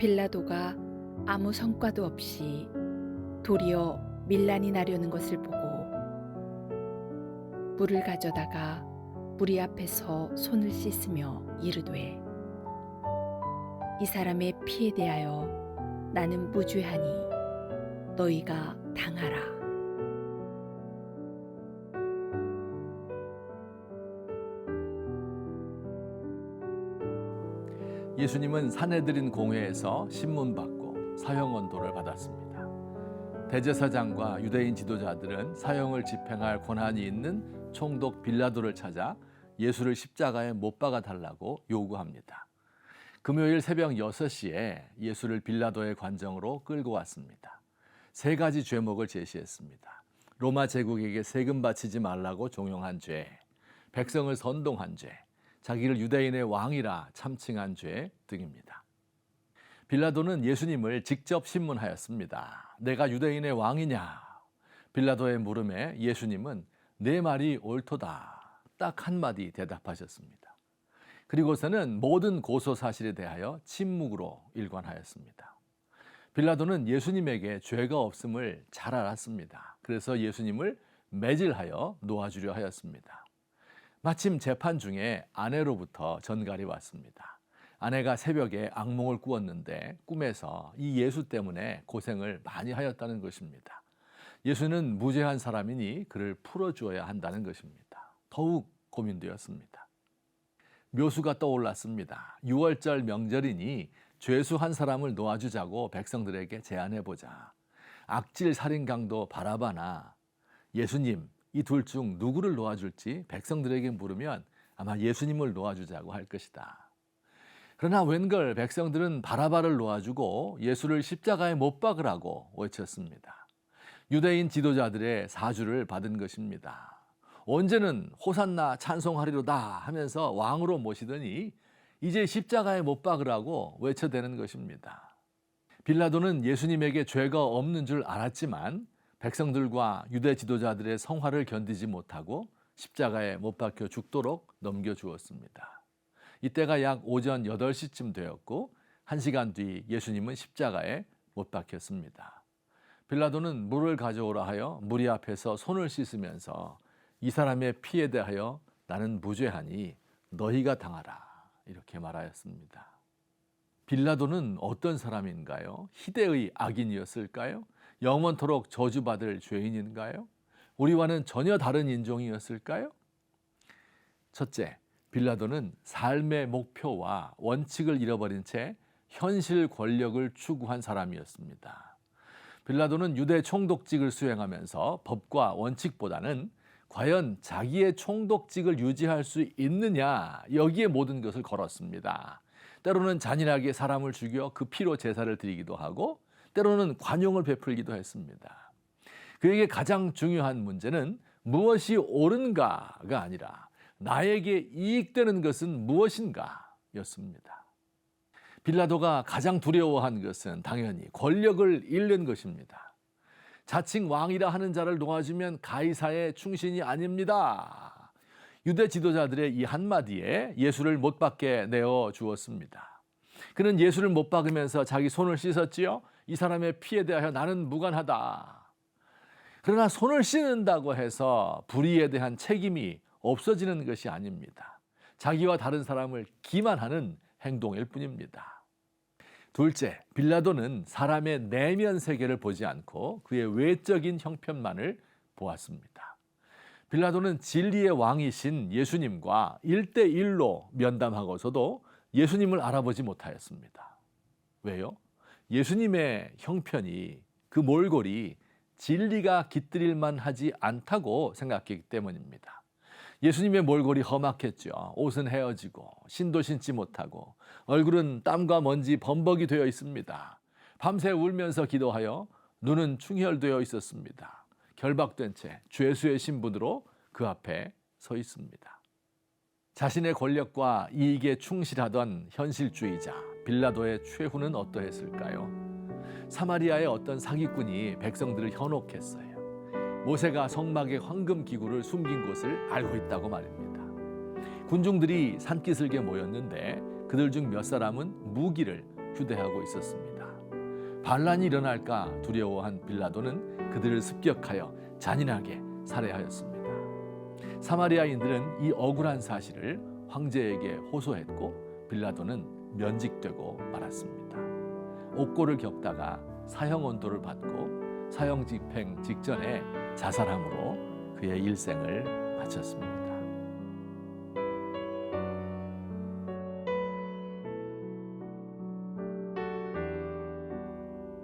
빌라도가 아무 성과도 없이 도리어 밀란이 나려는 것을 보고 물을 가져다가 무리 앞에서 손을 씻으며 이르되, 이 사람의 피에 대하여 나는 무죄하니 너희가 당하라. 예수님은 산헤드린 공회에서 신문받고 사형 언도를 받았습니다. 대제사장과 유대인 지도자들은 사형을 집행할 권한이 있는 총독 빌라도를 찾아 예수를 십자가에 못 박아 달라고 요구합니다. 금요일 새벽 6시에 예수를 빌라도의 관정으로 끌고 왔습니다. 3가지 죄목을 제시했습니다. 로마 제국에게 세금 바치지 말라고 종용한 죄, 백성을 선동한 죄, 자기를 유대인의 왕이라 참칭한 죄 등입니다. 빌라도는 예수님을 직접 신문하였습니다. 내가 유대인의 왕이냐? 빌라도의 물음에 예수님은 내 말이 옳도다. 딱 한마디 대답하셨습니다. 그리고서는 모든 고소 사실에 대하여 침묵으로 일관하였습니다. 빌라도는 예수님에게 죄가 없음을 잘 알았습니다. 그래서 예수님을 매질하여 놓아주려 하였습니다. 마침 재판 중에 아내로부터 전갈이 왔습니다. 아내가 새벽에 악몽을 꾸었는데 꿈에서 이 예수 때문에 고생을 많이 하였다는 것입니다. 예수는 무죄한 사람이니 그를 풀어주어야 한다는 것입니다. 더욱 고민되었습니다. 묘수가 떠올랐습니다. 6월절 명절이니 죄수 한 사람을 놓아주자고 백성들에게 제안해보자. 악질 살인강도 바라바나 예수님, 이 둘 중 누구를 놓아줄지 백성들에게 물으면 아마 예수님을 놓아주자고 할 것이다. 그러나 웬걸 백성들은 바라바를 놓아주고 예수를 십자가에 못 박으라고 외쳤습니다. 유대인 지도자들의 사주를 받은 것입니다. 언제는 호산나 찬송하리로다 하면서 왕으로 모시더니 이제 십자가에 못 박으라고 외쳐대는 것입니다. 빌라도는 예수님에게 죄가 없는 줄 알았지만 백성들과 유대 지도자들의 성화를 견디지 못하고 십자가에 못 박혀 죽도록 넘겨주었습니다. 이때가 약 오전 8시쯤 되었고 1시간 뒤 예수님은 십자가에 못 박혔습니다. 빌라도는 물을 가져오라 하여 무리 앞에서 손을 씻으면서 이 사람의 피에 대하여 나는 무죄하니 너희가 당하라 이렇게 말하였습니다. 빌라도는 어떤 사람인가요? 희대의 악인이었을까요? 영원토록 저주받을 죄인인가요? 우리와는 전혀 다른 인종이었을까요? 첫째, 빌라도는 삶의 목표와 원칙을 잃어버린 채 현실 권력을 추구한 사람이었습니다. 빌라도는 유대 총독직을 수행하면서 법과 원칙보다는 과연 자기의 총독직을 유지할 수 있느냐 여기에 모든 것을 걸었습니다. 때로는 잔인하게 사람을 죽여 그 피로 제사를 드리기도 하고 때로는 관용을 베풀기도 했습니다. 그에게 가장 중요한 문제는 무엇이 옳은가가 아니라 나에게 이익되는 것은 무엇인가 였습니다. 빌라도가 가장 두려워한 것은 당연히 권력을 잃는 것입니다. 자칭 왕이라 하는 자를 놓아주면 가이사의 충신이 아닙니다. 유대 지도자들의 이 한마디에 예수를 못 박게 내어 주었습니다. 그는 예수를 못 박으면서 자기 손을 씻었지요. 이 사람의 피에 대하여 나는 무관하다. 그러나 손을 씻는다고 해서 불의에 대한 책임이 없어지는 것이 아닙니다. 자기와 다른 사람을 기만하는 행동일 뿐입니다. 둘째, 빌라도는 사람의 내면 세계를 보지 않고 그의 외적인 형편만을 보았습니다. 빌라도는 진리의 왕이신 예수님과 1대1로 면담하고서도 예수님을 알아보지 못하였습니다. 왜요? 예수님의 형편이 그 몰골이 진리가 깃들일 만하지 않다고 생각했기 때문입니다. 예수님의 몰골이 험악했죠. 옷은 헤어지고 신도 신지 못하고 얼굴은 땀과 먼지 범벅이 되어 있습니다. 밤새 울면서 기도하여 눈은 충혈되어 있었습니다. 결박된 채 죄수의 신분으로 그 앞에 서 있습니다. 자신의 권력과 이익에 충실하던 현실주의자 빌라도의 최후는 어떠했을까요? 사마리아의 어떤 사기꾼이 백성들을 현혹했어요. 모세가 성막의 황금 기구를 숨긴 곳을 알고 있다고 말입니다. 군중들이 산기슭에 모였는데 그들 중 몇 사람은 무기를 휴대하고 있었습니다. 반란이 일어날까 두려워한 빌라도는 그들을 습격하여 잔인하게 살해하였습니다. 사마리아인들은 이 억울한 사실을 황제에게 호소했고 빌라도는 면직되고 말았습니다. 옥고를 겪다가 사형 언도를 받고 사형 집행 직전에 자살함으로 그의 일생을 마쳤습니다.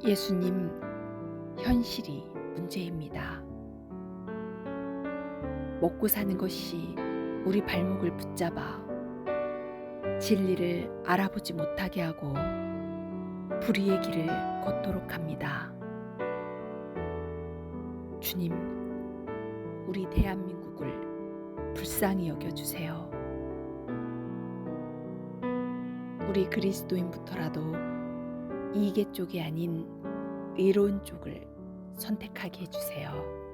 예수님, 현실이 문제입니다. 먹고 사는 것이 우리 발목을 붙잡아 진리를 알아보지 못하게 하고 불의의 길을 걷도록 합니다. 주님, 우리 대한민국을 불쌍히 여겨주세요. 우리 그리스도인부터라도 이계 쪽이 아닌 의로운 쪽을 선택하게 해주세요.